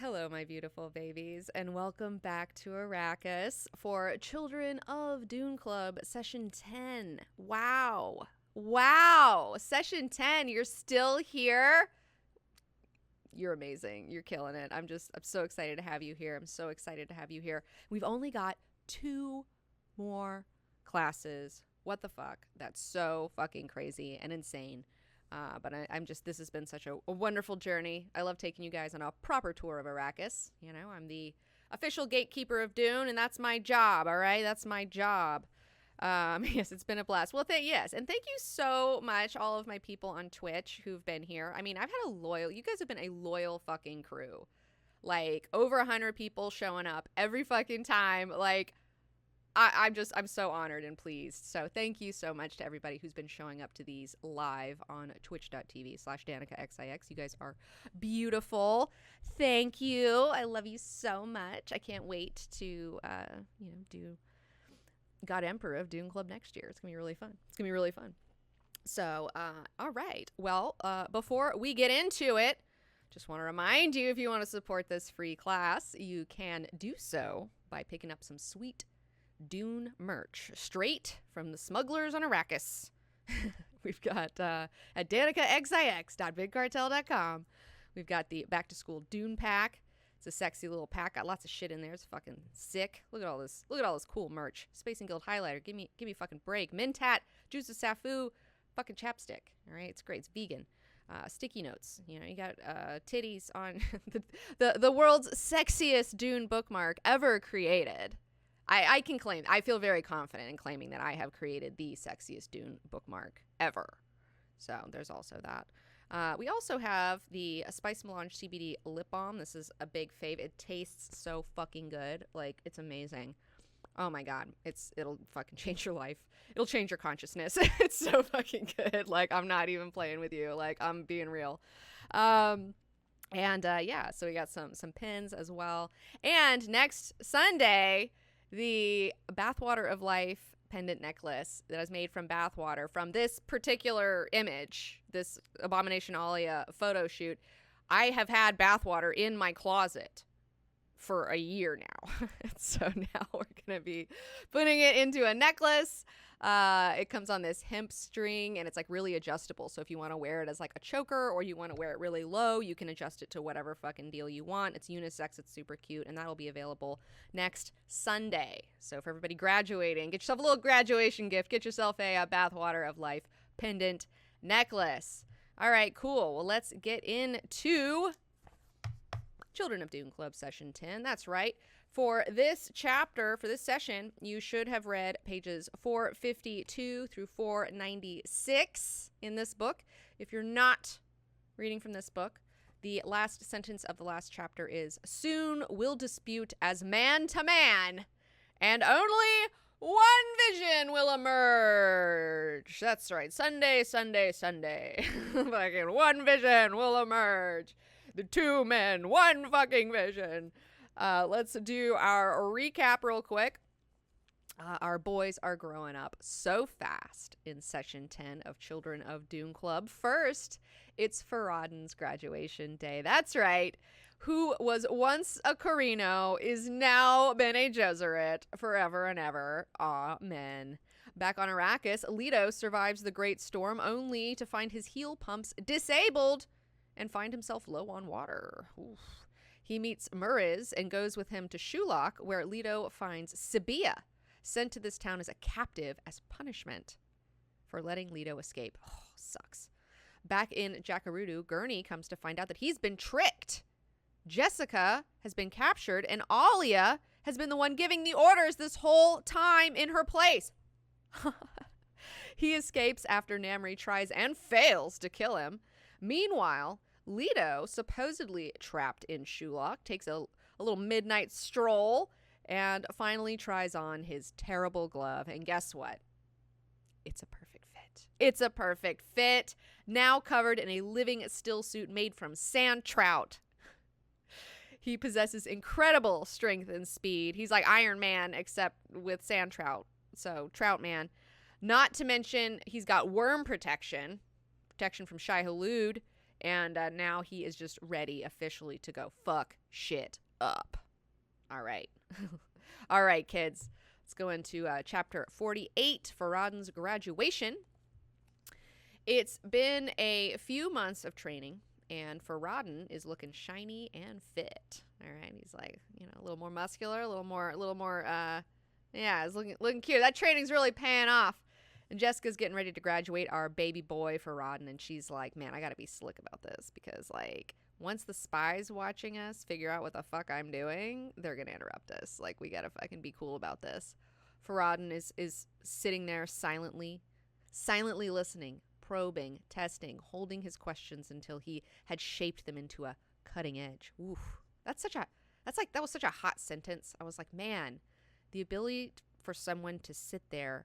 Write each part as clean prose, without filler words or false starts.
Hello, my beautiful babies, and welcome back to Arrakis for Children of Dune Club Session 10. Wow. Session 10, you're still here? You're amazing. You're killing it. I'm so excited to have you here. We've only got 2 more classes. What the fuck? That's so fucking crazy and insane. But this has been such a wonderful journey. I love taking you guys on a proper tour of Arrakis. You know, I'm the official gatekeeper of Dune, and that's my job, all right? That's my job. Yes, it's been a blast. Well, and thank you so much, all of my people on Twitch who've been here. I mean, you guys have been a loyal fucking crew. Like, over 100 people showing up every fucking time. Like, I'm so honored and pleased. So thank you so much to everybody who's been showing up to these live on twitch.tv/Danika XIX. You guys are beautiful. Thank you. I love you so much. I can't wait to, do God Emperor of Dune Club next year. It's going to be really fun. So, all right. Well, before we get into it, just want to remind you, if you want to support this free class, you can do so by picking up some sweet Dune merch straight from the smugglers on Arrakis. We've got at DanikaXIX.bigcartel.com. We've got the back to school Dune Pack. It's a sexy little pack. Got lots of shit in there. It's fucking sick. Look at all this cool merch. Space and Guild highlighter. Give me a fucking break. Mentat, Juice of Safu, fucking chapstick. All right, it's great. It's vegan. Sticky notes. You know, you got titties on the world's sexiest Dune bookmark ever created. I can claim, I feel very confident in claiming that I have created the sexiest Dune bookmark ever. So there's also that. We also have the Spice Melange CBD lip balm. This is a big fave. It tastes so fucking good. Like, it's amazing. Oh my God. It'll fucking change your life. It'll change your consciousness. It's so fucking good. Like, I'm not even playing with you. Like, I'm being real. So we got some pins as well. And next Sunday, the Bathwater of Life pendant necklace that is made from bathwater from this particular image, this Abomination Alia photo shoot. I have had bathwater in my closet for a year now. So now we're going to be putting it into a necklace. It comes on this hemp string and it's like really adjustable. So if you want to wear it as like a choker or you want to wear it really low, you can adjust it to whatever fucking deal you want. It's unisex. It's super cute. And that'll be available next Sunday. So for everybody graduating, get yourself a little graduation gift. Get yourself a Bathwater of Life pendant necklace. All right, cool. Well, let's get into Children of Dune Club Session 10. That's right. For this chapter, for this session, you should have read pages 452 through 496 in this book. If you're not reading from this book, the last sentence of the last chapter is, "Soon we'll dispute as man to man, and only one vision will emerge." That's right. Sunday. Fucking one vision will emerge. The 2 men, one fucking vision. Let's do our recap real quick. Our boys are growing up so fast in Session 10 of Children of Dune Club. First, it's Farad'n's graduation day. That's right. Who was once a Corino is now Bene Gesserit forever and ever. Amen. Back on Arrakis, Leto survives the Great Storm only to find his heel pumps disabled and find himself low on water. Oof. He meets Muriz and goes with him to Shuloch, where Leto finds Sabia, sent to this town as a captive as punishment for letting Leto escape. Oh, sucks. Back in Jacarudu, Gurney comes to find out that he's been tricked. Jessica has been captured, and Alia has been the one giving the orders this whole time in her place. He escapes after Namri tries and fails to kill him. Meanwhile, Leto, supposedly trapped in Shuloch, takes a little midnight stroll and finally tries on his terrible glove. And guess what? It's a perfect fit. It's a perfect fit. Now covered in a living still suit made from sand trout. He possesses incredible strength and speed. He's like Iron Man, except with sand trout. So, Trout Man. Not to mention, he's got worm protection from Shai Hulud, And now he is just ready officially to go fuck shit up. All right. All right, kids. Let's go into chapter 48, Farad'n's graduation. It's been a few months of training, and Farad'n is looking shiny and fit. All right. He's like, a little more muscular, a little more, he's looking cute. That training's really paying off. And Jessica's getting ready to graduate our baby boy Farad'n, and she's like, man, I got to be slick about this because, like, once the spies watching us figure out what the fuck I'm doing, they're going to interrupt us. Like, we got to fucking be cool about this. Farad'n is sitting there silently listening, probing, testing, holding his questions until he had shaped them into a cutting edge. Oof. That was such a hot sentence. I was like, man, the ability for someone to sit there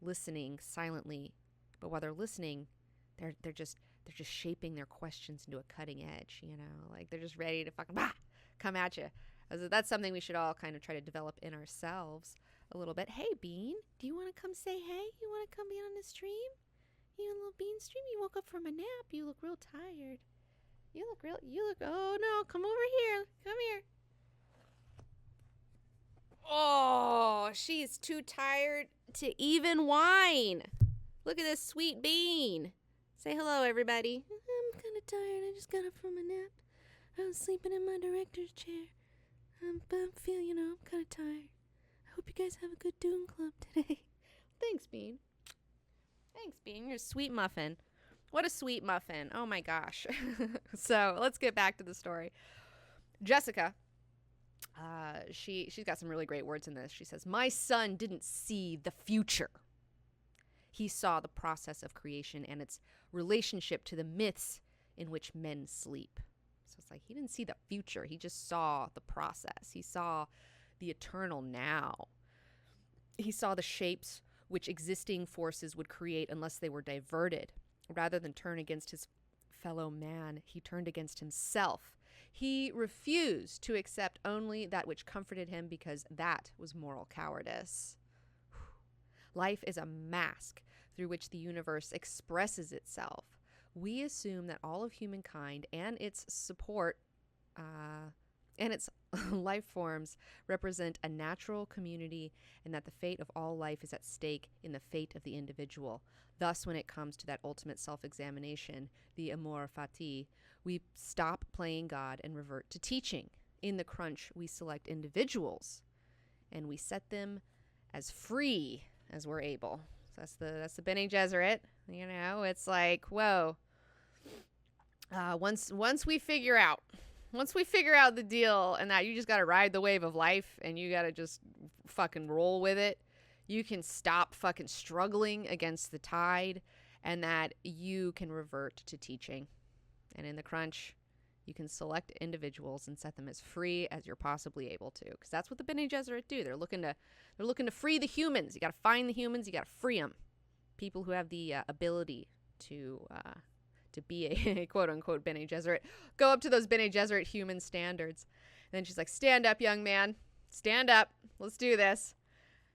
listening silently, but while they're listening, they're just shaping their questions into a cutting edge, like they're just ready to fucking come at you. That's something we should all kind of try to develop in ourselves a little bit. Hey, Bean, do you want to come say hey? You want to come be on the stream? You a little Bean stream? You woke up from a nap. You look real tired. Oh no, come over here. Come here. Oh, she is too tired to even whine. Look at this sweet Bean. Say hello, everybody. I'm kind of tired. I just got up from a nap. I was sleeping in my director's chair. But I'm kind of tired. I hope you guys have a good Dune Club today. Thanks, Bean. You're a sweet muffin. What a sweet muffin. Oh, my gosh. So let's get back to the story. Jessica, she's got some really great words in this. She says, my son didn't see the future. He saw the process of creation and its relationship to the myths in which men sleep. So it's like he didn't see the future. He just saw the process. He saw the eternal now. He saw the shapes which existing forces would create unless they were diverted. Rather than turn against his fellow man, he turned against himself. He refused to accept only that which comforted him because that was moral cowardice. Life is a mask through which the universe expresses itself. We assume that all of humankind and its support and its life forms represent a natural community and that the fate of all life is at stake in the fate of the individual. Thus, when it comes to that ultimate self-examination, the amor fati, we stop playing God and revert to teaching. In the crunch, we select individuals and we set them as free as we're able. So that's the Bene Gesserit. It's like, whoa. Once we figure out the deal and that you just got to ride the wave of life and you got to just fucking roll with it, you can stop fucking struggling against the tide and that you can revert to teaching. And in the crunch, you can select individuals and set them as free as you're possibly able to, because that's what the Bene Gesserit do. They're looking to free the humans. You got to find the humans. You got to free them. People who have the ability to be a quote unquote Bene Gesserit. Go up to those Bene Gesserit human standards. And then she's like, "Stand up, young man. Stand up. Let's do this."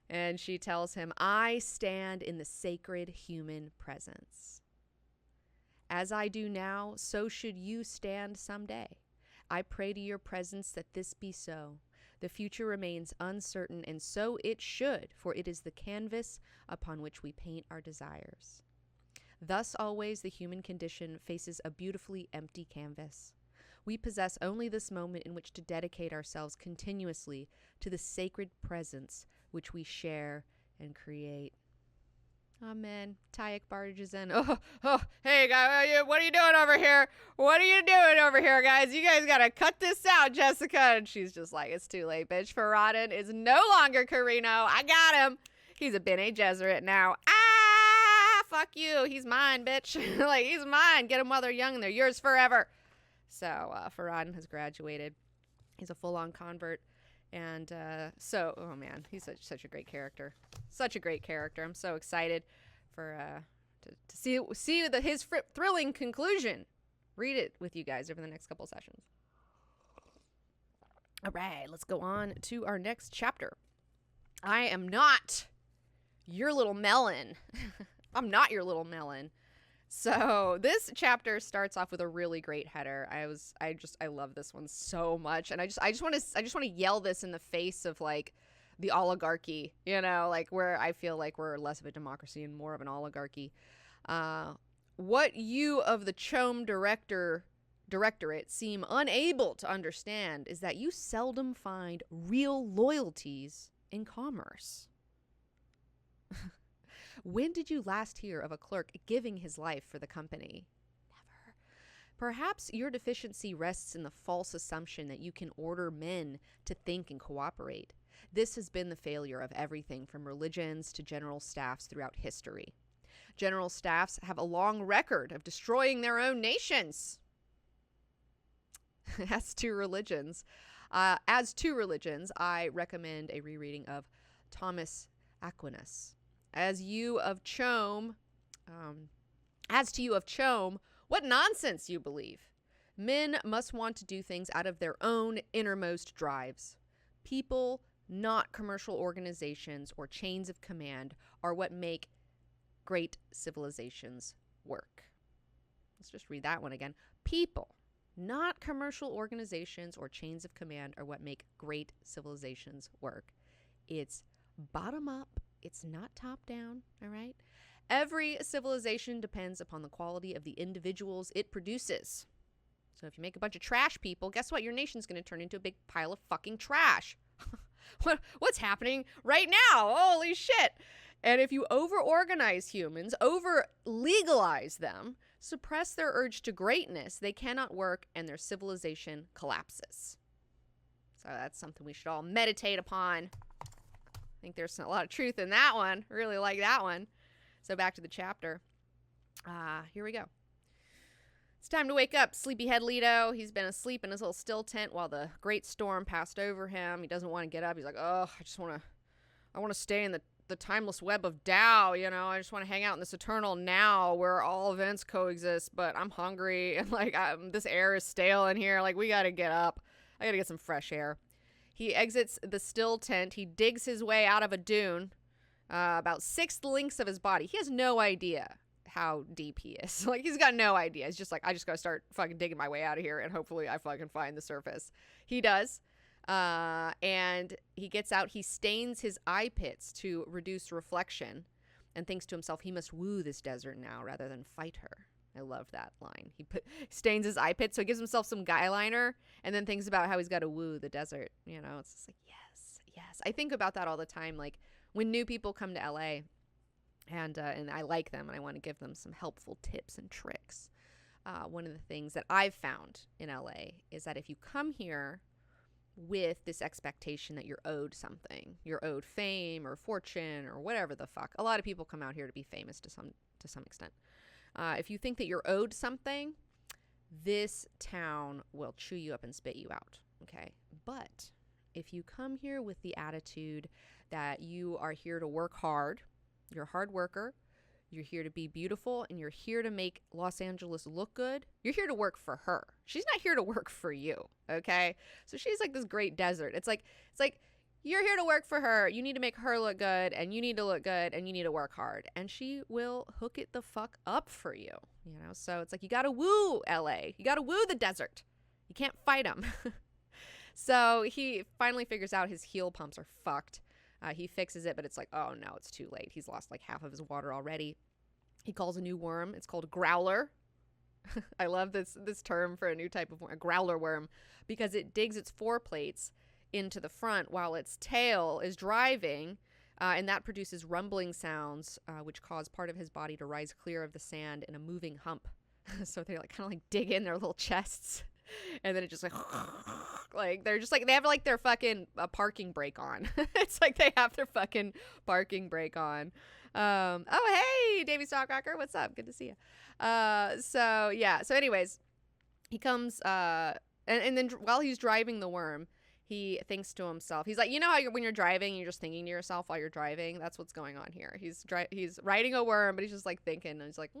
And she tells him, "I stand in the sacred human presence. As I do now, so should you stand someday. I pray to your presence that this be so. The future remains uncertain, and so it should, for it is the canvas upon which we paint our desires. Thus always the human condition faces a beautifully empty canvas. We possess only this moment in which to dedicate ourselves continuously to the sacred presence which we share and create." Amen. Tayek barges in. Oh, hey, guys, what are you doing over here? What are you doing over here, guys? You guys got to cut this out, Jessica. And she's just like, it's too late, bitch. Farad'n is no longer Carino. I got him. He's a Bene Gesserit now. Fuck you. He's mine, bitch. Like, he's mine. Get him while they're young and they're yours forever. So, Farad'n has graduated. He's a full-on convert. And oh man, he's such a great character. Such a great character. I'm so excited for to see his thrilling conclusion. Read it with you guys over the next couple sessions. All right, let's go on to our next chapter. I am not your little melon. I'm not your little melon. So this chapter starts off with a really great header. I love this one so much, and I just want to yell this in the face of like the oligarchy, like where I feel like we're less of a democracy and more of an oligarchy. What you of the CHOAM directorate seem unable to understand is that you seldom find real loyalties in commerce. When did you last hear of a clerk giving his life for the company? Never. Perhaps your deficiency rests in the false assumption that you can order men to think and cooperate. This has been the failure of everything from religions to general staffs throughout history. General staffs have a long record of destroying their own nations. As to religions, I recommend a rereading of Thomas Aquinas. As to you of CHOAM, what nonsense you believe. Men must want to do things out of their own innermost drives. People, not commercial organizations or chains of command, are what make great civilizations work. Let's just read that one again. People, not commercial organizations or chains of command, are what make great civilizations work. It's bottom up. It's not top down, all right? Every civilization depends upon the quality of the individuals it produces. So if you make a bunch of trash people, guess what? Your nation's going to turn into a big pile of fucking trash. What's happening right now? Holy shit. And if you over-organize humans, over-legalize them, suppress their urge to greatness, they cannot work and their civilization collapses. So that's something we should all meditate upon. I think there's a lot of truth in that one. Really like that one. So back to the chapter. Here we go. It's time to wake up. Sleepyhead Leto. He's been asleep in his little still tent while the great storm passed over him. He doesn't want to get up. He's like, oh, I want to stay in the timeless web of Tao, I just want to hang out in this eternal now where all events coexist, but I'm hungry and like this air is stale in here. Like we got to get up. I got to get some fresh air. He exits the still tent. He digs his way out of a dune, about 6 lengths of his body. He has no idea how deep he is. Like, he's got no idea. He's just like, I just got to start fucking digging my way out of here, and hopefully I fucking find the surface. He does. And he gets out. He stains his eye pits to reduce reflection and thinks to himself, he must woo this desert now rather than fight her. I love that line. He stains his eye pit, so he gives himself some guy liner and then thinks about how he's got to woo the desert. It's just like, yes. I think about that all the time. Like when new people come to LA and I like them and I want to give them some helpful tips and tricks. One of the things that I've found in LA is that if you come here with this expectation that you're owed something, you're owed fame or fortune or whatever the fuck. A lot of people come out here to be famous to some extent. If you think that you're owed something, this town will chew you up and spit you out, okay? But if you come here with the attitude that you are here to work hard, you're a hard worker, you're here to be beautiful, and you're here to make Los Angeles look good, you're here to work for her. She's not here to work for you, okay? So she's like this great desert. It's like you're here to work for her. You need to make her look good, and you need to look good, and you need to work hard. And she will hook it the fuck up for you, So it's like you got to woo LA. You got to woo the desert. You can't fight them. So he finally figures out his heel pumps are fucked. He fixes it, but it's like, oh no, it's too late. He's lost like half of his water already. He calls a new worm. It's called a growler. I love this term for a new type of worm, a growler worm, because it digs its foreplates into the front while its tail is driving, and that produces rumbling sounds, which cause part of his body to rise clear of the sand in a moving hump. So they like kind of like dig in their little chests, and then it just like they're just like they have like their fucking parking brake on. It's like they have their fucking parking brake on. Oh hey, Davey Stockrocker, what's up? Good to see you. So anyways, he comes and then while he's driving the worm, he thinks to himself, he's like, how when you're driving, you're just thinking to yourself while you're driving. That's what's going on here. He's riding a worm, but he's just like thinking, and he's like,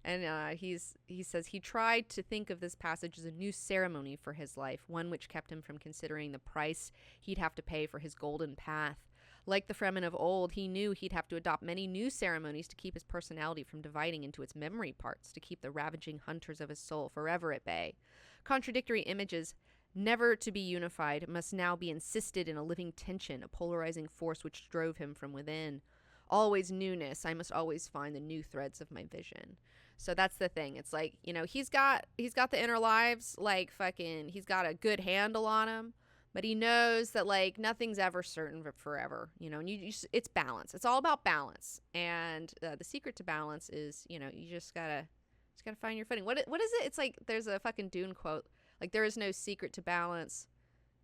And he says he tried to think of this passage as a new ceremony for his life, one which kept him from considering the price he'd have to pay for his golden path. Like the Fremen of old, he knew he'd have to adopt many new ceremonies to keep his personality from dividing into its memory parts, to keep the ravaging hunters of his soul forever at bay. Contradictory images, never to be unified, must now be insisted in a living tension, a polarizing force which drove him from within. Always newness, I must always find the new threads of my vision. So that's the thing. It's like, you know, he's got the inner lives, like fucking, he's got a good handle on him, but he knows that like nothing's ever certain forever, you know, and it's balance. It's all about balance. And the secret to balance is, you know, you just gotta find your footing. What is it? It's like, there's a fucking Dune quote, like, there is no secret to balance.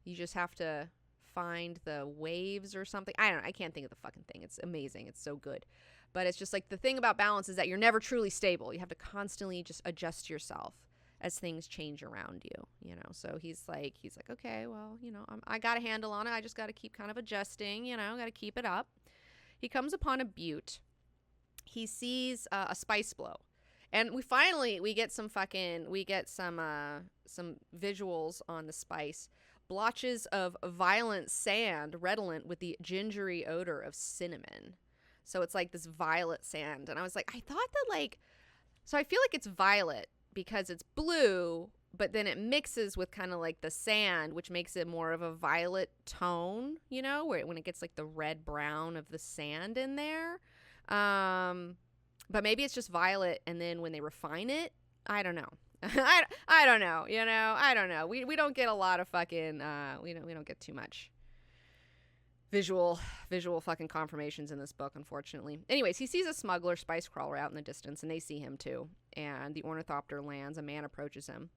You just have to find the waves or something. I don't know. I can't think of the fucking thing. It's amazing. It's so good. But it's just like, the thing about balance is that you're never truly stable. You have to constantly just adjust yourself as things change around you, you know? So he's like, okay, well, you know, I got a handle on it. I just got to keep kind of adjusting, you know, got to keep it up. He comes upon a butte. He sees a spice blow. And we get some visuals on the spice. Blotches of violent sand redolent with the gingery odor of cinnamon. So it's like this violet sand. And I was like, I thought that like, so I feel like it's violet because it's blue, but then it mixes with kind of like the sand, which makes it more of a violet tone, you know, when it gets like the red brown of the sand in there. But maybe it's just violet, and then when they refine it, I don't know. I don't know, you know, I don't know. We don't get a lot of fucking, we don't get too much visual fucking confirmations in this book, unfortunately. Anyways, he sees a smuggler spice crawler out in the distance, and they see him too. And the ornithopter lands. A man approaches him.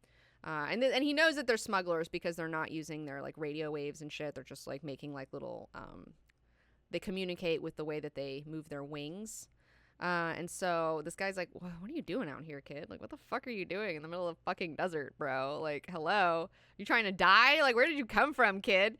And he knows that they're smugglers because they're not using their like radio waves and shit. They're just like making like little, they communicate with the way that they move their wings. And so this guy's like, what are you doing out here, kid? Like, what the fuck are you doing in the middle of the fucking desert, bro? Like, hello? You trying to die? Like, where did you come from, kid?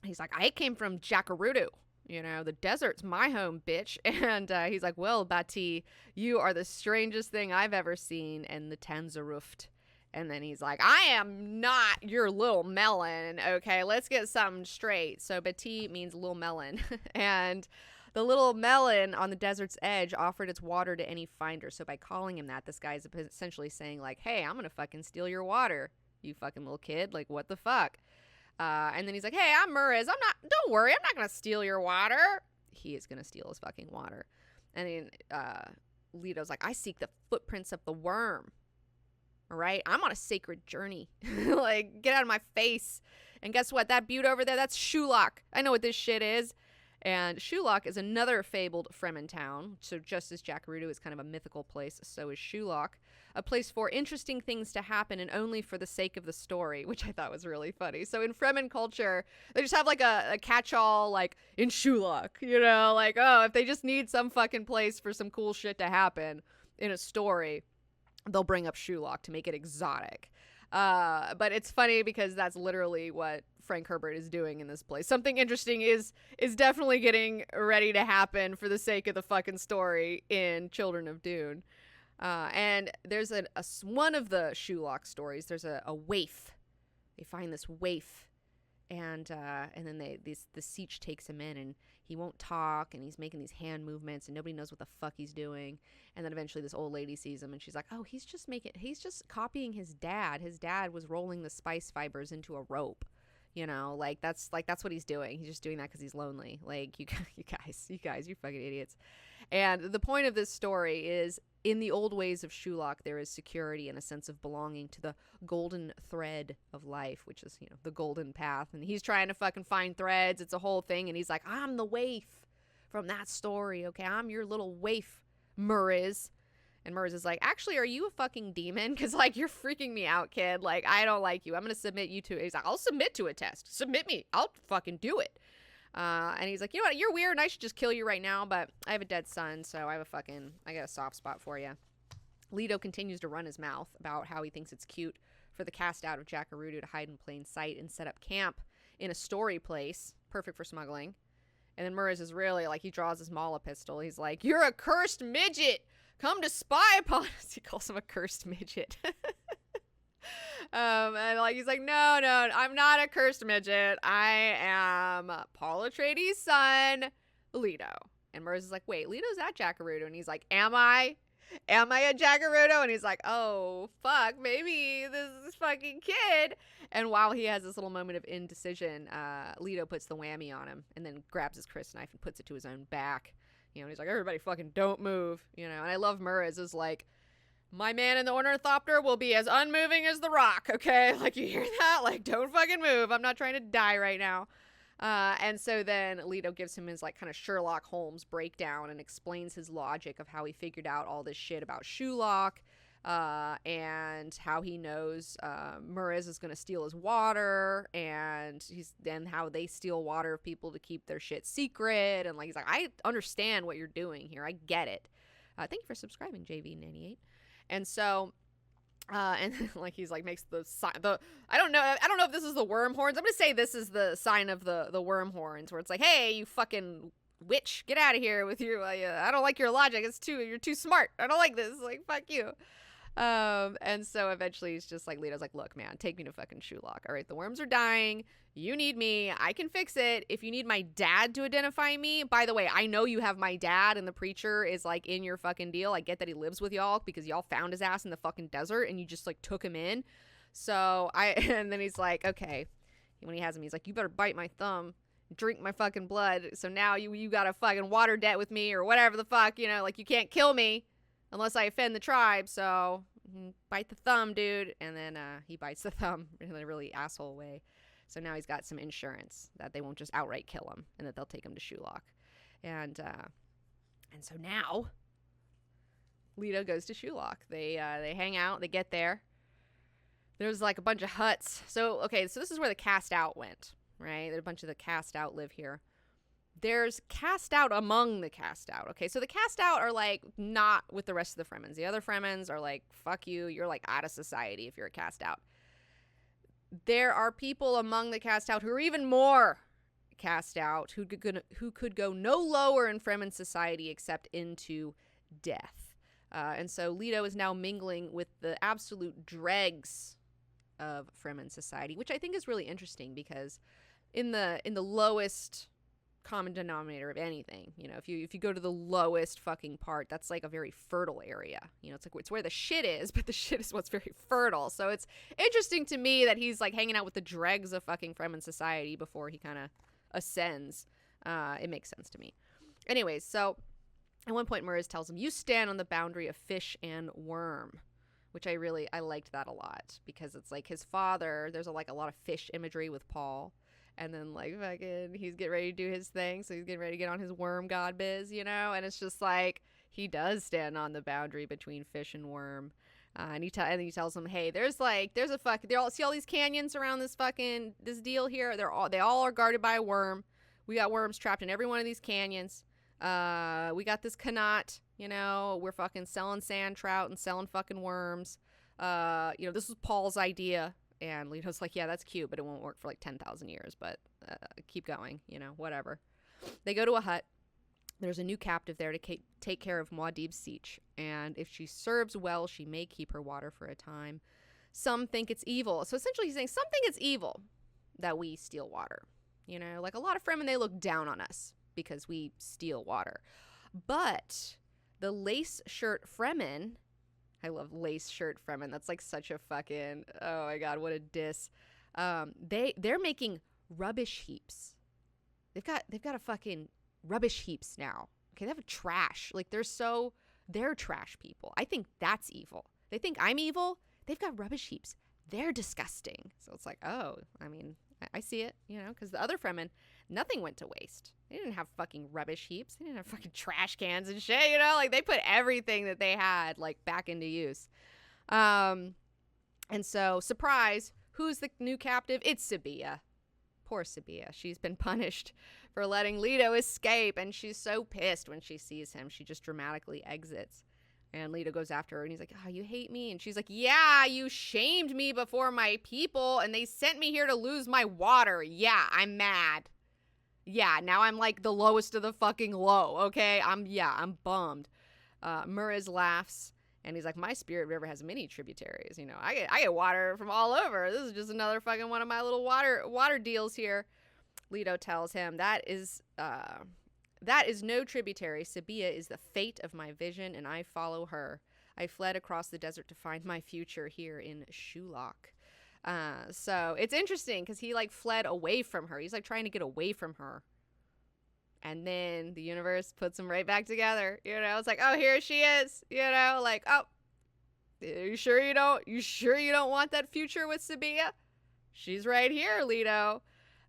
He's like, I came from Jakaruru. You know, the desert's my home, bitch. And he's like, well, Bati, you are the strangest thing I've ever seen in the Tanzaruft. And then he's like, I am not your little melon. Okay, let's get something straight. So Bati means little melon. And the little melon on the desert's edge offered its water to any finder. So by calling him that, this guy's essentially saying like, hey, I'm going to fucking steal your water, you fucking little kid. Like, what the fuck? And then he's like, hey, I'm Muriz. Don't worry. I'm not going to steal your water. He is going to steal his fucking water. And then Leto's like, I seek the footprints of the worm. All right. I'm on a sacred journey. Like, get out of my face. And guess what? That butte over there, that's Shuloch. I know what this shit is. And Shuloch is another fabled Fremen town. So just as Jakaruru is kind of a mythical place, so is Shuloch. A place for interesting things to happen and only for the sake of the story, which I thought was really funny. So in Fremen culture, they just have like a catch-all like in Shuloch, you know, like, oh, if they just need some fucking place for some cool shit to happen in a story, they'll bring up Shuloch to make it exotic. But it's funny because that's literally what Frank Herbert is doing in this place. Something interesting is definitely getting ready to happen for the sake of the fucking story in Children of Dune. And there's one of the Shuloch stories. There's a waif. They find this waif, and then the siege takes him in, and he won't talk, and he's making these hand movements, and nobody knows what the fuck he's doing. And then eventually this old lady sees him, and she's like, oh, he's just copying his dad. His dad was rolling the spice fibers into a rope. You know, like that's what he's doing. He's just doing that because he's lonely. Like, you guys, you fucking idiots. And the point of this story is, in the old ways of Shuloch, there is security and a sense of belonging to the golden thread of life, which is, you know, the golden path. And he's trying to fucking find threads. It's a whole thing. And he's like, I'm the waif from that story. Okay, I'm your little waif, Muriz. And Muriz is like, actually, are you a fucking demon? Because, like, you're freaking me out, kid. Like, I don't like you. I'm going to submit you to it. He's like, I'll submit to a test. Submit me. I'll fucking do it. And he's like, you know what? You're weird and I should just kill you right now. But I have a dead son, so I got a soft spot for you. Leto continues to run his mouth about how he thinks it's cute for the cast out of Jakaruru to hide in plain sight and set up camp in a story place. Perfect for smuggling. And then Muriz is really, like, he draws his Mala pistol. He's like, you're a cursed midget. Come to spy upon us. He calls him a cursed midget. And like he's like, no, I'm not a cursed midget. I am Paul Atreides' son, Leto. And Murs is like, wait, Leto's at Jackarudo. And he's like, am I at Jackarudo? And he's like, oh, fuck, maybe this fucking kid. And while he has this little moment of indecision, Leto puts the whammy on him and then grabs his Chris knife and puts it to his own back. You know, and he's like, everybody fucking don't move. You know, and I love Murs is like, my man in the ornithopter will be as unmoving as the rock, okay? Like, you hear that? Like, don't fucking move. I'm not trying to die right now. And so then Leto gives him his, like, kind of Sherlock Holmes breakdown and explains his logic of how he figured out all this shit about Shuloch, and how he knows Muriz is going to steal his water, and how they steal water of people to keep their shit secret. And, like, he's like, I understand what you're doing here. I get it. Thank you for subscribing, JV98. And so... and like he's like makes the sign, I don't know if this is the worm horns. I'm gonna say this is the sign of the worm horns, where it's like, hey, you fucking witch, get out of here with your I don't like your logic. You're too smart. I don't like this. Like, fuck you. And so eventually he's just like, Leto's like, look, man, take me to fucking Shuloch. All right, the worms are dying. You need me. I can fix it. If you need my dad to identify me, by the way, I know you have my dad and the preacher is like in your fucking deal. I get that he lives with y'all because y'all found his ass in the fucking desert and you just like took him in. So and then he's like, okay, when he has him, he's like, you better bite my thumb, drink my fucking blood. So now you got a fucking water debt with me or whatever the fuck, you know, like you can't kill me unless I offend the tribe. So bite the thumb, dude. And then he bites the thumb in a really asshole way. So now he's got some insurance that they won't just outright kill him and that they'll take him to Shuloch. And so now Leto goes to Shuloch. They hang out. They get there. There's like a bunch of huts. So, okay, so this is where the cast out went, right? There's a bunch of the cast out live here. There's cast out among the cast out. Okay, so the cast out are like not with the rest of the Fremens. The other Fremens are like, fuck you. You're like out of society if you're a cast out. There are people among the cast out who are even more cast out, who could go no lower in Fremen society except into death. And so Leto is now mingling with the absolute dregs of Fremen society, which I think is really interesting because in the lowest common denominator of anything, you know, if you go to the lowest fucking part, that's like a very fertile area, you know, it's like it's where the shit is, but the shit is what's very fertile. So it's interesting to me that he's like hanging out with the dregs of fucking Fremen society before he kind of ascends. It makes sense to me. Anyways, so at one point Muriz tells him, you stand on the boundary of fish and worm, which I liked that a lot because it's like his father, there's a lot of fish imagery with Paul. And then, like, fucking, he's getting ready to do his thing. So he's getting ready to get on his worm god biz, you know? And it's just like, he does stand on the boundary between fish and worm. And he tells him, hey, see all these canyons around this deal here? They all are guarded by a worm. We got worms trapped in every one of these canyons. We got this Kanat, you know? We're fucking selling sand trout and selling fucking worms. You know, this was Paul's idea. And Leto's like, yeah, that's cute, but it won't work for like 10,000 years, but keep going, you know, whatever. They go to a hut. There's a new captive there to take care of Muad'Dib's siege, and if she serves well, she may keep her water for a time. Some think it's evil. So essentially he's saying, some think it's evil that we steal water. You know, like a lot of Fremen, they look down on us because we steal water. But the lace shirt Fremen... I love lace shirt Fremen. That's like such a fucking, oh my god, what a diss. They're making rubbish heaps. They've got a fucking rubbish heaps now. Okay, they have a trash. Like they're trash people. I think that's evil. They think I'm evil. They've got rubbish heaps. They're disgusting. So it's like, oh, I mean, I see it, you know, because the other Fremen, nothing went to waste. They didn't have fucking rubbish heaps. They didn't have fucking trash cans and shit, you know? Like, they put everything that they had, like, back into use. And so, surprise, who's the new captive? It's Sabia. Poor Sabia. She's been punished for letting Leto escape, and she's so pissed when she sees him. She just dramatically exits. And Leto goes after her, and he's like, oh, you hate me? And she's like, yeah, you shamed me before my people, and they sent me here to lose my water. Yeah, I'm mad. Yeah, now I'm like the lowest of the fucking low, okay? I'm bummed. Muriz laughs, And he's like, my spirit river has many tributaries. You know, I get water from all over. This is just another fucking one of my little water deals here. Leto tells him, that is no tributary. Sabia is the fate of my vision, and I follow her. I fled across the desert to find my future here in Shuloch. So it's interesting because he like fled away from her. He's like trying to get away from her. And then the universe puts them right back together. You know, it's like, oh, here she is. You know, like, oh, you sure you don't want that future with Sabia? She's right here, Leto.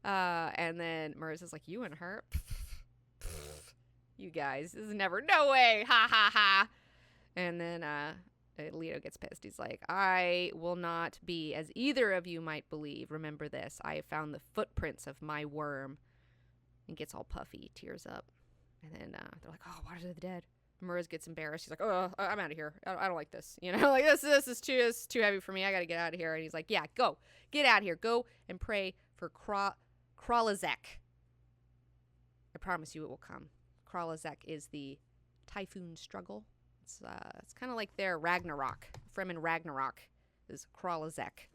And then Marissa's like, you and her? You guys, this is never, no way. Ha ha ha. And then Leto gets pissed. He's like, I will not be as either of you might believe. Remember this. I have found the footprints of my worm. And gets all puffy, tears up. And then they're like, oh, waters of the dead. Marissa gets embarrassed. He's like, oh, I'm out of here. I don't like this. You know, like this is too heavy for me. I got to get out of here. And he's like, yeah, go. Get out of here. Go and pray for Kralazek. I promise you it will come. Kralazek is the typhoon struggle. It's kind of like their Ragnarok. Fremen Ragnarok is Kralazek.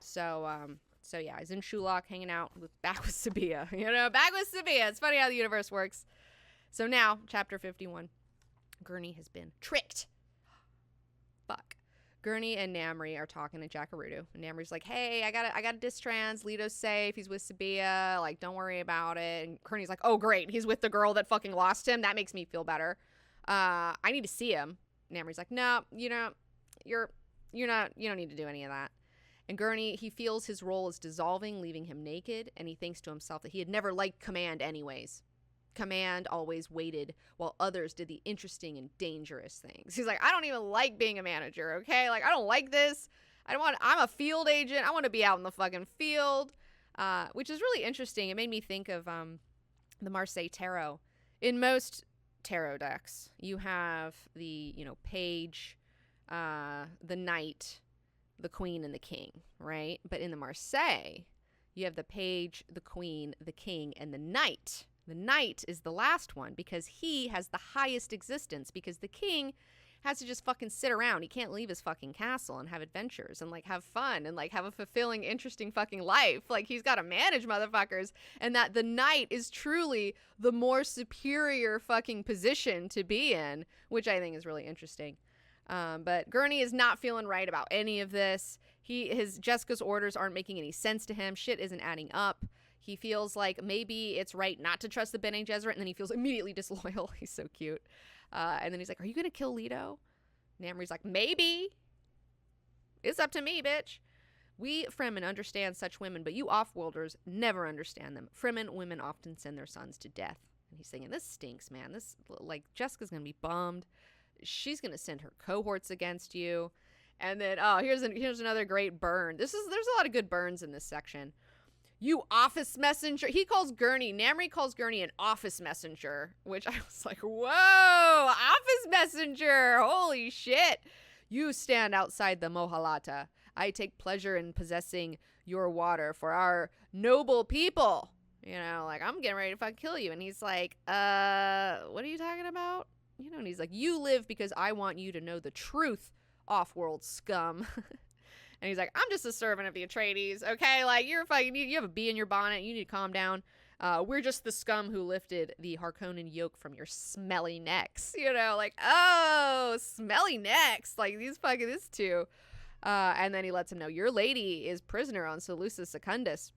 So yeah, he's in Shuloch hanging out back with Sabia. You know, back with Sabia. It's funny how the universe works. So now, chapter 51. Gurney has been tricked. Fuck. Gurney and Namri are talking to Jackarudu. And Namri's like, hey, I got a distrans. Leto's safe. He's with Sabia. Like, don't worry about it. And Gurney's like, oh, great. He's with the girl that fucking lost him. That makes me feel better. I need to see him. Namri's like, no, you don't need to do any of that. And Gurney, he feels his role is dissolving, leaving him naked, and he thinks to himself that he had never liked command anyways. Command always waited while others did the interesting and dangerous things. He's like, I don't even like being a manager, okay? Like, I don't like this. I'm a field agent. I want to be out in the fucking field, which is really interesting. It made me think of the Marseille Tarot. In most tarot decks, you have the, page, the knight, the queen, and the king, right? But in the Marseille, you have the page, the queen, the king, and the knight. The knight is the last one because he has the highest existence, because the king has to just fucking sit around. He can't leave his fucking castle and have adventures and like have fun and like have a fulfilling, interesting fucking life. Like, he's got to manage motherfuckers, and that the knight is truly the more superior fucking position to be in, which I think is really interesting. But Gurney is not feeling right about any of this. Jessica's orders aren't making any sense to him. Shit isn't adding up. He feels like maybe it's right not to trust the Bene Gesserit, and then he feels immediately disloyal. He's so cute. And then he's like, are you going to kill Leto? Namri's like, maybe. It's up to me, bitch. We Fremen understand such women, but you off-worlders never understand them. Fremen women often send their sons to death. And he's thinking, this stinks, man. Jessica's going to be bummed. She's going to send her cohorts against you. And then, here's another great burn. There's a lot of good burns in this section. You office messenger. He calls Gurney, Namri calls Gurney an office messenger, which I was like, whoa, office messenger. Holy shit. You stand outside the Mohalata. I take pleasure in possessing your water for our noble people. Like, I'm getting ready to fucking kill you. And he's like, what are you talking about? And he's like, you live because I want you to know the truth, off-world scum. And he's like, I'm just a servant of the Atreides, okay? Like, you have a bee in your bonnet. You need to calm down. We're just the scum who lifted the Harkonnen yoke from your smelly necks. Like, oh, smelly necks. Like, this two. And then he lets him know, your lady is prisoner on Seleucus Secundus.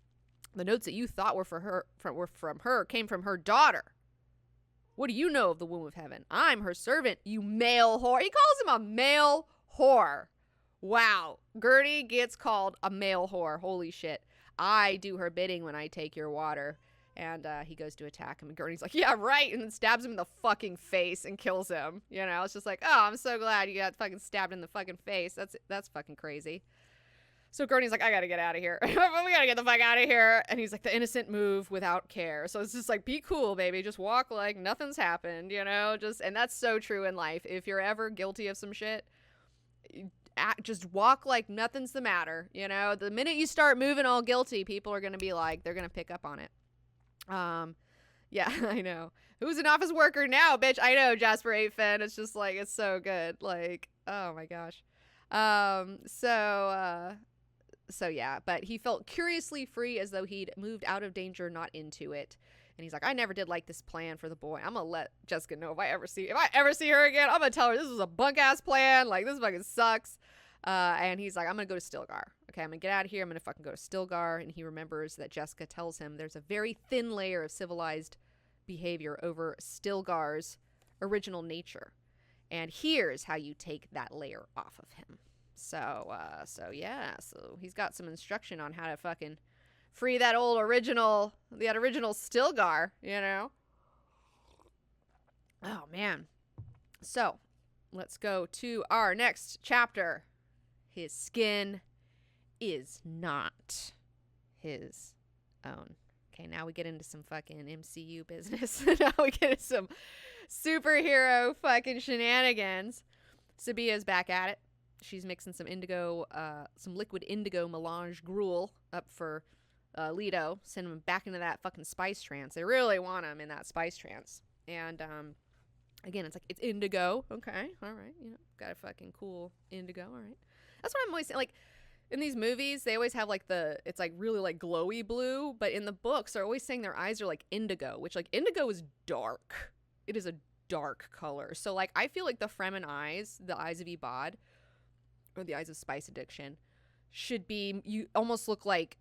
The notes that you thought were from her came from her daughter. What do you know of the womb of heaven? I'm her servant, you male whore. He calls him a male whore. Wow. Gurney gets called a male whore. Holy shit. I do her bidding when I take your water. And he goes to attack him. And Gurney's like, yeah, right. And then stabs him in the fucking face and kills him. It's just like, oh, I'm so glad you got fucking stabbed in the fucking face. That's fucking crazy. So Gurney's like, I gotta get out of here. We gotta get the fuck out of here. And he's like, the innocent move without care. So it's just like, be cool, baby. Just walk like nothing's happened, and that's so true in life. If you're ever guilty of some shit, just walk like nothing's the matter. The minute you start moving all guilty, people are gonna be like, they're gonna pick up on it. Yeah, I know. Who's an office worker now, bitch? I know, Jasper 8fin. It's just like, it's so good. Like, oh my gosh. So yeah, but he felt curiously free, as though he'd moved out of danger, not into it. And he's like, I never did like this plan for the boy. I'm gonna let Jessica know if I ever see her again, I'm gonna tell her this was a bunk ass plan. Like, this fucking sucks. And he's like, I'm gonna go to Stilgar. Okay, I'm gonna get out of here. I'm gonna fucking go to Stilgar. And he remembers that Jessica tells him there's a very thin layer of civilized behavior over Stilgar's original nature. And here's how you take that layer off of him. So he's got some instruction on how to fucking free that original Stilgar, you know? Oh, man. So, let's go to our next chapter. His skin is not his own. Okay, now we get into some fucking MCU business. Now we get into some superhero fucking shenanigans. Sabia's back at it. She's mixing some liquid indigo melange gruel up for Leto. Send him back into that fucking spice trance. They really want him in that spice trance. And again, it's like, it's indigo. Okay, all right. You know, got a fucking cool indigo. All right. That's what I'm always saying. Like, in these movies, they always have like it's like really like glowy blue. But in the books, they're always saying their eyes are like indigo, which like indigo is dark. It is a dark color. So like, I feel like the Fremen eyes, the eyes of Ibad, or the eyes of spice addiction, should be, you almost look like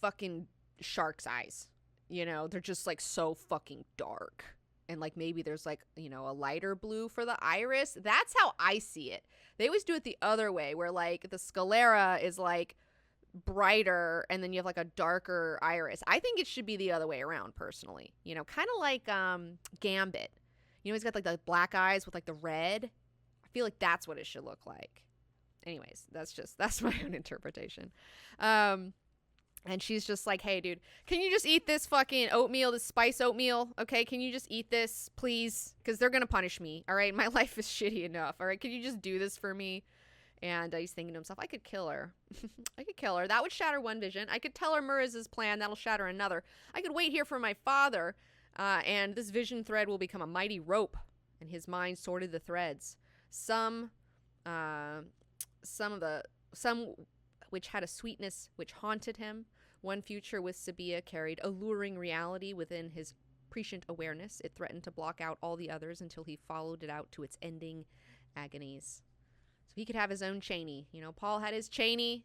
fucking shark's eyes. You know, they're just like so fucking dark. And like, maybe there's like, you know, a lighter blue for the iris. That's how I see it. They always do it the other way, where like the sclera is like brighter and then you have like a darker iris. I think it should be the other way around, personally. You know, kind of like Gambit. You know, he's got like the black eyes with like the red. I feel like that's what it should look like. Anyways, that's my own interpretation. And she's just like, hey, dude, can you just eat this fucking oatmeal, this spice oatmeal? Okay, can you just eat this, please? Because they're going to punish me, all right? My life is shitty enough, all right? Can you just do this for me? And he's thinking to himself, I could kill her. I could kill her. That would shatter one vision. I could tell her Muraz's plan. That'll shatter another. I could wait here for my father, and this vision thread will become a mighty rope. And his mind sorted the threads. Some which had a sweetness which haunted him. One future with Sabia carried alluring reality within his prescient awareness. It threatened to block out all the others until he followed it out to its ending agonies. So he could have his own Cheney. You know, Paul had his Cheney.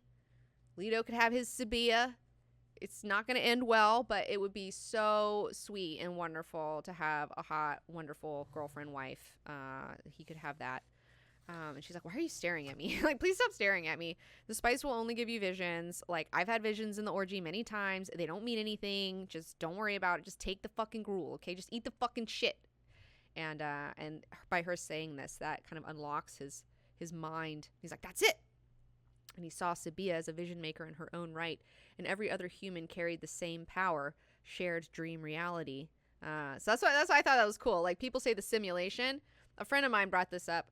Leto could have his Sabia. It's not going to end well, but it would be so sweet and wonderful to have a hot, wonderful girlfriend, wife. He could have that. And she's like, why are you staring at me? Like, please stop staring at me. The spice will only give you visions. Like, I've had visions in the orgy many times. They don't mean anything. Just don't worry about it. Just take the fucking gruel, okay? Just eat the fucking shit. And by her saying this, that kind of unlocks his mind. He's like, that's it. And he saw Sabia as a vision maker in her own right. And every other human carried the same power, shared dream reality. So that's why I thought that was cool. Like, people say the simulation. A friend of mine brought this up.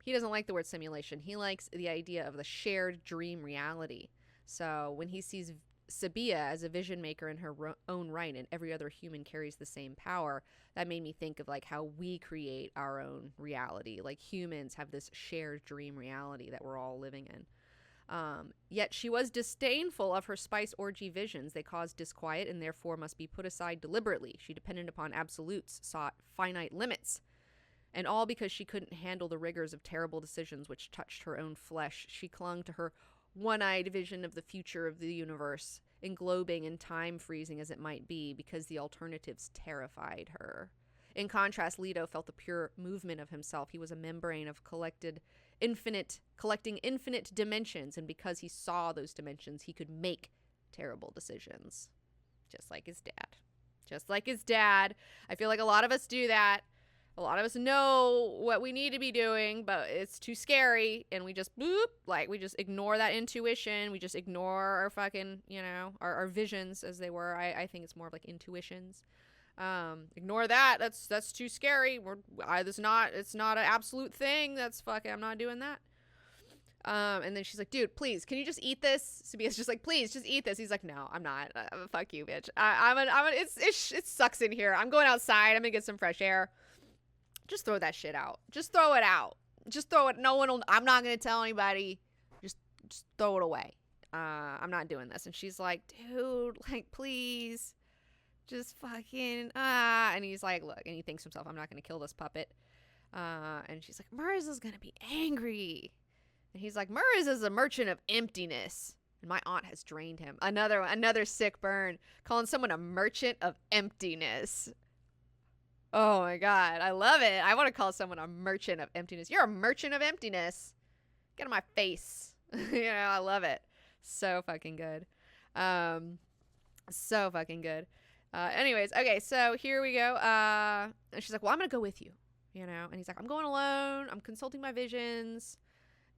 He doesn't like the word simulation. He likes the idea of the shared dream reality. So when he sees Sabia as a vision maker in her own right and every other human carries the same power, that made me think of like how we create our own reality. Like, humans have this shared dream reality that we're all living in. Yet she was disdainful of her spice orgy visions. They caused disquiet and therefore must be put aside deliberately. She depended upon absolutes, sought finite limits. And all because she couldn't handle the rigors of terrible decisions which touched her own flesh. She clung to her one-eyed vision of the future of the universe, englobing and time-freezing as it might be, because the alternatives terrified her. In contrast, Leto felt the pure movement of himself. He was a membrane of collecting infinite dimensions, and because he saw those dimensions, he could make terrible decisions. Just like his dad. Just like his dad. I feel like a lot of us do that. A lot of us know what we need to be doing, but it's too scary, and we just we just ignore that intuition. We just ignore our fucking, our visions as they were. I think it's more of like intuitions. Ignore that. That's too scary. It's not an absolute thing. That's fucking, I'm not doing that. And then she's like, dude, please, can you just eat this? Sabia's just like, please, just eat this. He's like, no, I'm not. Fuck you, bitch. It sucks in here. I'm going outside. I'm gonna get some fresh air. Just throw that shit out. Just throw it out. Just throw it. No one will, I'm not gonna tell anybody. Just throw it away. I'm not doing this. And she's like, dude, like, please, just fucking, and he's like, look, and he thinks to himself, I'm not gonna kill this puppet. And she's like, Mirza's gonna be angry. And he's like, Mirza is a merchant of emptiness, and my aunt has drained him. Another sick burn, calling someone a merchant of emptiness. Oh my God, I love it. I want to call someone a merchant of emptiness. You're a merchant of emptiness. Get on my face. I love it. So fucking good. So fucking good. Anyways, okay, so here we go. And she's like, well, I'm gonna go with you, and he's like, I'm going alone. I'm consulting my visions.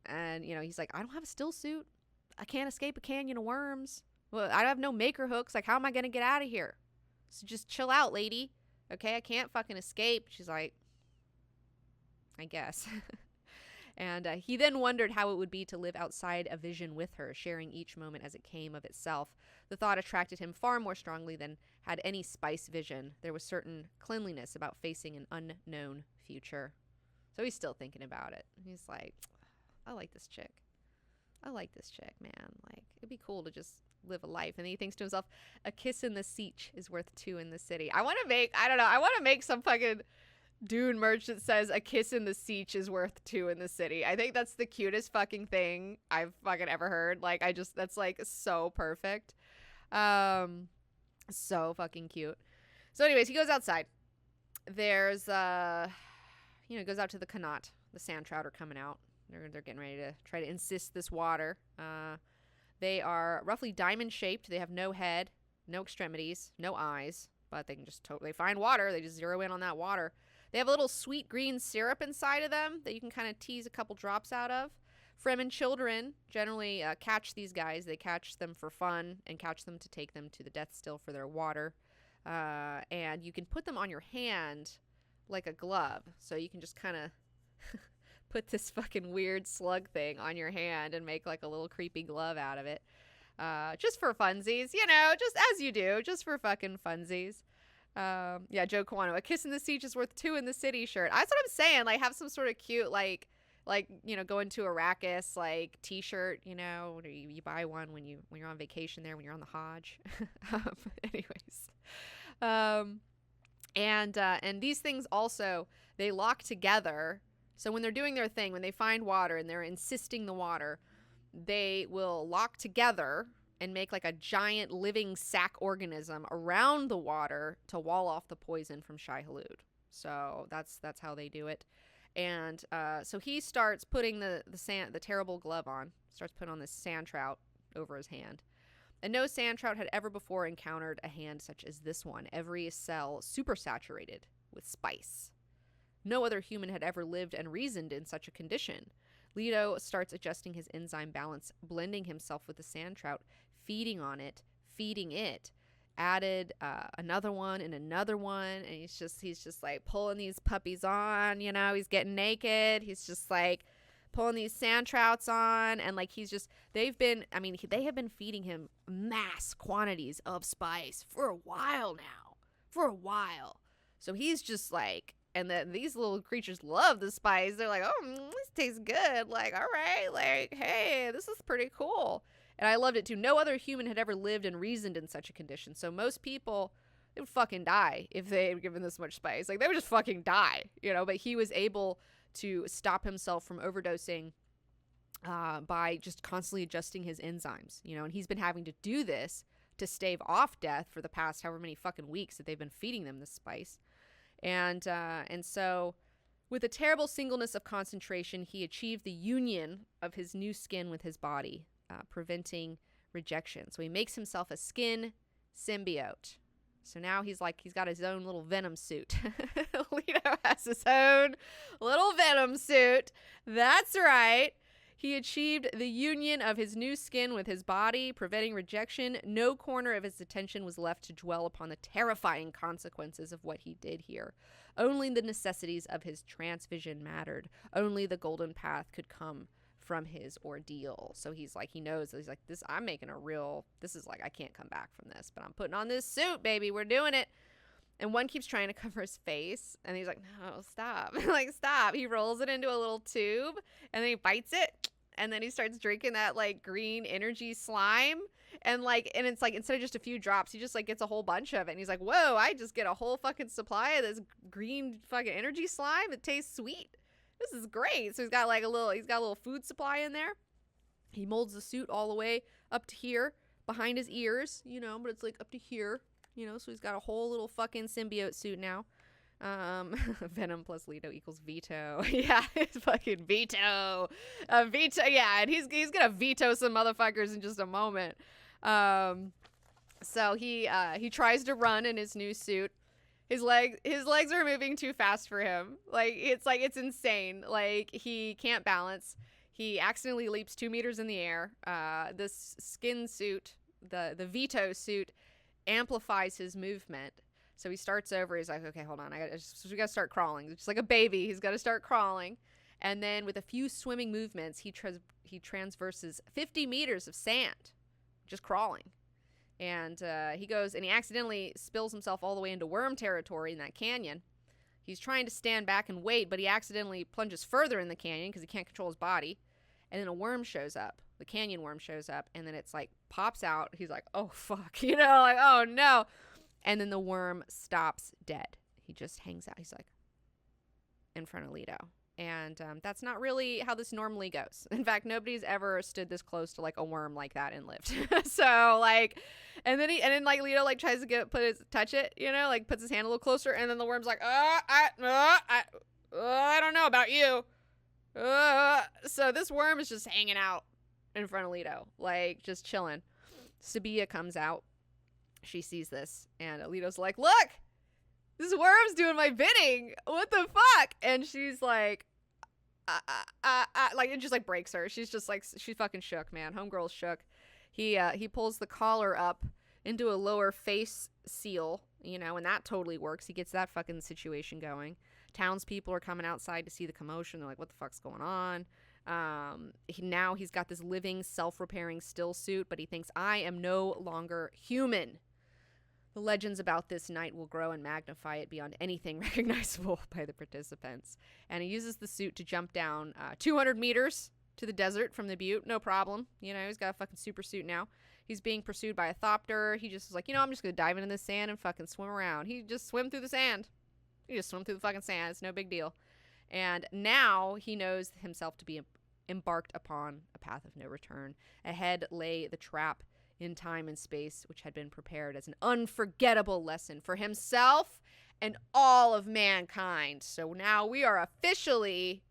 And, he's like, I don't have a still suit. I can't escape a canyon of worms. Well, I have no maker hooks. Like, how am I going to get out of here? So just chill out, lady. Okay, I can't fucking escape. She's like, I guess. And he then wondered how it would be to live outside a vision with her, sharing each moment as it came of itself. The thought attracted him far more strongly than had any spice vision. There was certain cleanliness about facing an unknown future. So he's still thinking about it. He's like, I like this chick. Man. Like, it'd be cool to just live a life. And then he thinks to himself, a kiss in the Sietch is worth 2 in the city. I want to make some fucking Dune merch that says a kiss in the Sietch is worth 2 in the city. I think that's the cutest fucking thing I've fucking ever heard. Like, that's like so perfect. So fucking cute. So anyways, he goes outside. There's, goes out to the Connaught. The sand trout are coming out. They're getting ready to try to insist this water. They are roughly diamond shaped. They have no head, no extremities, no eyes, but they can just totally find water. They just zero in on that water. They have a little sweet green syrup inside of them that you can kind of tease a couple drops out of. Fremen children generally catch these guys. They catch them for fun and catch them to take them to the death still for their water. And you can put them on your hand like a glove. So you can just kind of put this fucking weird slug thing on your hand and make like a little creepy glove out of it. Just for funsies, just as you do, just for fucking funsies. Yeah, Joe Kawano, a kiss in the Sietch is worth 2 in the city shirt. That's what I'm saying. Like, have some sort of cute, like, going to Arrakis, like, t-shirt, or you buy one when you're on vacation there, when you're on the Hajj. Anyways. And these things also, they lock together. So when they're doing their thing, when they find water and they're insisting the water, they will lock together and make like a giant living sac organism around the water to wall off the poison from Shai-Hulud. So that's how they do it. And so he starts putting the terrible glove on, starts putting on this sand trout over his hand. And no sand trout had ever before encountered a hand such as this one, every cell supersaturated with spice. No other human had ever lived and reasoned in such a condition. Leto starts adjusting his enzyme balance, blending himself with the sand trout, feeding on it, feeding it. Added another one and another one, and he's just like pulling these puppies on. He's getting naked. He's just like pulling these sand trouts on, and like they have been feeding him mass quantities of spice for a while now. So he's just like. And then these little creatures love the spice. They're like, oh, this tastes good. Like, all right, like, hey, this is pretty cool. And I loved it too. No other human had ever lived and reasoned in such a condition. So most people, they would fucking die if they had given this much spice. Like, they would just fucking die, But he was able to stop himself from overdosing by just constantly adjusting his enzymes, And he's been having to do this to stave off death for the past however many fucking weeks that they've been feeding them this spice. And so with a terrible singleness of concentration, he achieved the union of his new skin with his body, preventing rejection. So he makes himself a skin symbiote. So now he's got his own little venom suit. Leto has his own little venom suit. That's right. He achieved the union of his new skin with his body, preventing rejection. No corner of his attention was left to dwell upon the terrifying consequences of what he did here. Only the necessities of his trance vision mattered. Only the golden path could come from his ordeal. So he's like, he knows, he's like, this, I'm making a real, this is like, I can't come back from this, but I'm putting on this suit, baby. We're doing it. And one keeps trying to cover his face, and he's like, no, stop. Like, stop. He rolls it into a little tube, and then he bites it, and then he starts drinking that, like, green energy slime. And, like, and it's like, instead of just a few drops, he just, like, gets a whole bunch of it. And he's like, whoa, I just get a whole fucking supply of this green fucking energy slime. It tastes sweet. This is great. So he's got, like, a little food supply in there. He molds the suit all the way up to here, behind his ears, you know, but it's, like, up to here. You know, so he's got a whole little fucking symbiote suit now. Venom plus Leto equals veto. Yeah, it's fucking veto. Veto, yeah, and he's gonna veto some motherfuckers in just a moment. So he tries to run in his new suit. His legs are moving too fast for him. It's insane. Like, he can't balance. He accidentally leaps 2 meters in the air. This skin suit, the veto suit, amplifies his movement. So he starts over. He's like, okay, hold on. We got to start crawling. Just like a baby. He's got to start crawling. And then with a few swimming movements, he transverses 50 meters of sand, just crawling. And he goes, and he accidentally spills himself all the way into worm territory in that canyon. He's trying to stand back and wait, but he accidentally plunges further in the canyon because he can't control his body. And then a worm shows up. The canyon worm shows up, and then it's like pops out. He's like, oh, fuck, you know, like, oh, no. And then the worm stops dead. He just hangs out. He's like in front of Leto. And that's not really how this normally goes. In fact, nobody's ever stood this close to like a worm like that and lived. So like, and then like Leto like tries to touch it, you know, like puts his hand a little closer, and then the worm's like, I don't know about you. So this worm is just hanging out in front of Leto, like just chilling. Sabia comes out. She sees this, and Leto's like, look, this worm's doing my bidding. What the fuck? And she's like, like, it just like breaks her. She's just like, she's fucking shook, man. Homegirl's shook. He pulls the collar up into a lower face seal, you know, and that totally works. He gets that fucking situation going. Townspeople are coming outside to see the commotion. They're like, what the fuck's going on? Now he's got this living, self-repairing still suit, but he thinks, I am no longer human. The legends about this night will grow and magnify it beyond anything recognizable by the participants. And he uses the suit to jump down 200 meters to the desert from the butte. No problem. You know, he's got a fucking super suit now. He's being pursued by a thopter. He just was like, you know, I'm just going to dive into the sand and fucking swim around. He just swim through the sand. He just swim through the fucking sand. It's no big deal. And now he knows himself to be embarked upon a path of no return. Ahead lay the trap in time and space, which had been prepared as an unforgettable lesson for himself and all of mankind. So now we're officially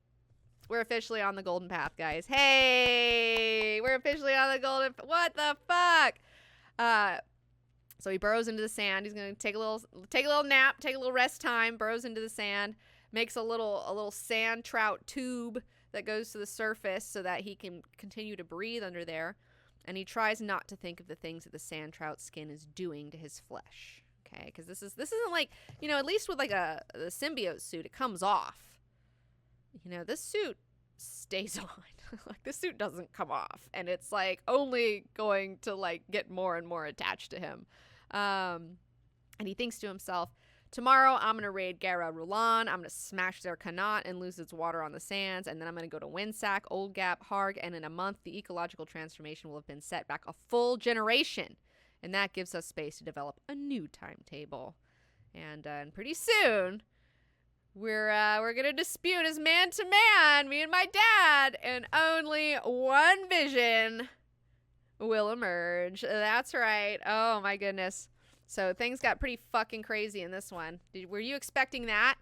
on the golden path, guys. Hey, we're officially on the golden. What the fuck? So he burrows into the sand. He's gonna take a little nap, take a little rest time. Burrows into the sand, makes a little sand trout tube that goes to the surface so that he can continue to breathe under there. And he tries not to think of the things that the sand trout skin is doing to his flesh. Okay, because this isn't like, you know, at least with like the symbiote suit, it comes off. You know, this suit stays on. Like, this suit doesn't come off, and it's like only going to like get more and more attached to him. And he thinks to himself, tomorrow I'm going to raid Gara Rulan. I'm going to smash their Kanat and lose its water on the sands. And then I'm going to go to Windsack, Old Gap, Harg. And in a month, the ecological transformation will have been set back a full generation. And that gives us space to develop a new timetable. And pretty soon, we're going to dispute as man to man, me and my dad. And only one vision will emerge. That's right. Oh, my goodness. So things got pretty fucking crazy in this one. Were you expecting that?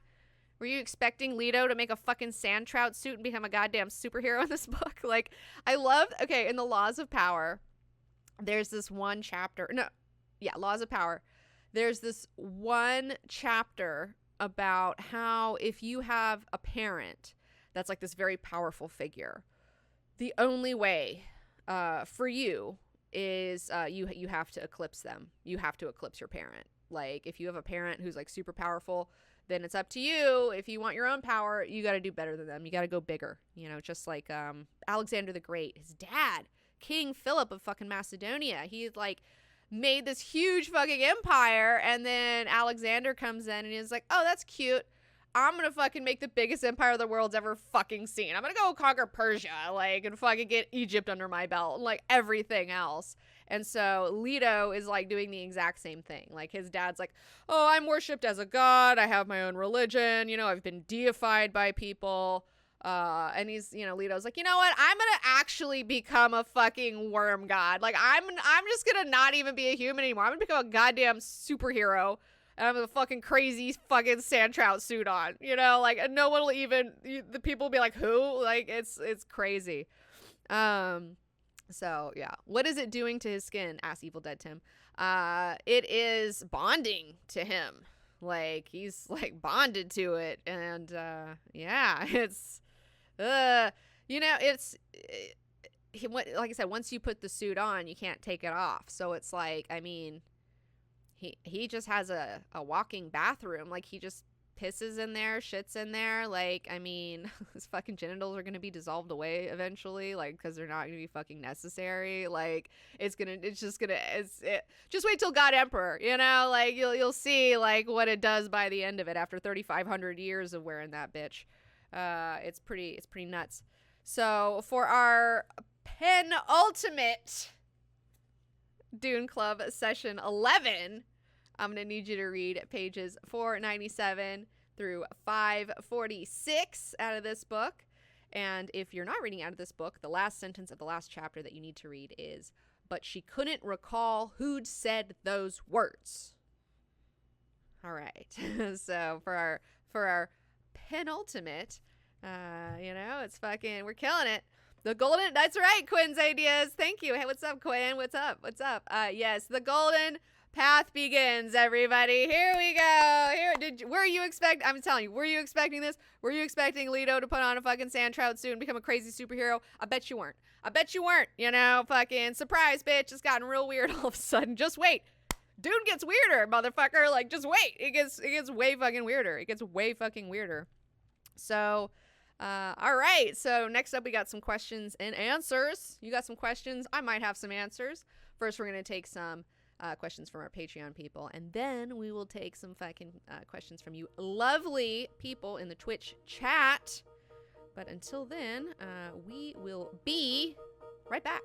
Were you expecting Leto to make a fucking sand trout suit and become a goddamn superhero in this book? Like, I love, okay, in the Laws of Power, there's this one chapter. Laws of Power. There's this one chapter about how if you have a parent that's like this very powerful figure, the only way for you is you have to eclipse them. You have to eclipse your parent. Like, if you have a parent who's like super powerful, then it's up to you. If you want your own power, you got to do better than them. You got to go bigger, you know, just like Alexander the Great, his dad, King Philip of fucking Macedonia. He like made this huge fucking empire, and then Alexander comes in and he's like, oh, that's cute. I'm gonna fucking make the biggest empire the world's ever fucking seen. I'm gonna go conquer Persia, like, and fucking get Egypt under my belt, and like everything else. And so Leto is like doing the exact same thing. Like his dad's like, oh, I'm worshipped as a god. I have my own religion. You know, I've been deified by people. And he's, you know, Leto's like, you know what? I'm gonna actually become a fucking worm god. Like I'm just gonna not even be a human anymore. I'm gonna become a goddamn superhero. And I'm a fucking crazy fucking sand trout suit on, you know, like no one will even, the people will be like, who? Like it's crazy. So yeah, what is it doing to his skin? Asked Evil Dead Tim. It is bonding to him. Like he's like bonded to it. And, yeah, it's, you know, like I said, once you put the suit on, you can't take it off. So it's like, I mean, he just has a walking bathroom. Like he just pisses in there, shits in there. Like, I mean, his fucking genitals are going to be dissolved away eventually, like, because they're not going to be fucking necessary. Like, just wait till God Emperor, you know, like you'll see like what it does by the end of it after 3,500 years of wearing that bitch. It's pretty nuts. So for our penultimate Dune Club session 11, I'm going to need you to read pages 497 through 546 out of this book. And if you're not reading out of this book, the last sentence of the last chapter that you need to read is, but she couldn't recall who'd said those words. All right. So for our penultimate, you know, it's fucking, we're killing it. The golden, that's right, Quinn's ideas. Thank you. Hey, what's up, Quinn? What's up? Yes, the golden path begins, everybody. Here we go. Were you expecting this? Were you expecting Leto to put on a fucking sand trout suit and become a crazy superhero? I bet you weren't. You know, fucking surprise, bitch. It's gotten real weird all of a sudden. Just wait. Dune gets weirder, motherfucker. Like, just wait. It gets way fucking weirder. So, all right. So next up, we got some questions and answers. You got some questions. I might have some answers. First, we're going to take some questions from our Patreon people, and then we will take some fucking questions from you lovely people in the Twitch chat. But until then, we will be right back.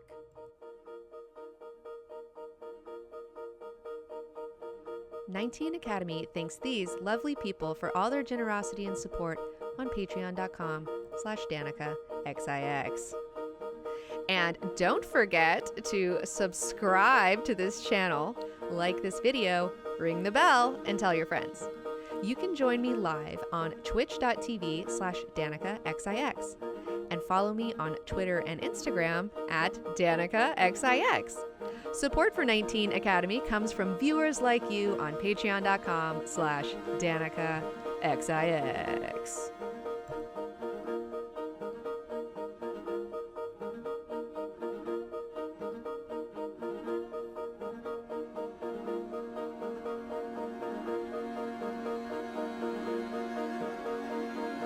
'19 Academy thanks these lovely people for all their generosity and support on patreon.com/DanicaXIX. And don't forget to subscribe to this channel, like this video, ring the bell, and tell your friends. You can join me live on twitch.tv/DanicaXIX and follow me on Twitter and Instagram @DanicaXIX. Support for 19 Academy comes from viewers like you on patreon.com/DanicaXIX.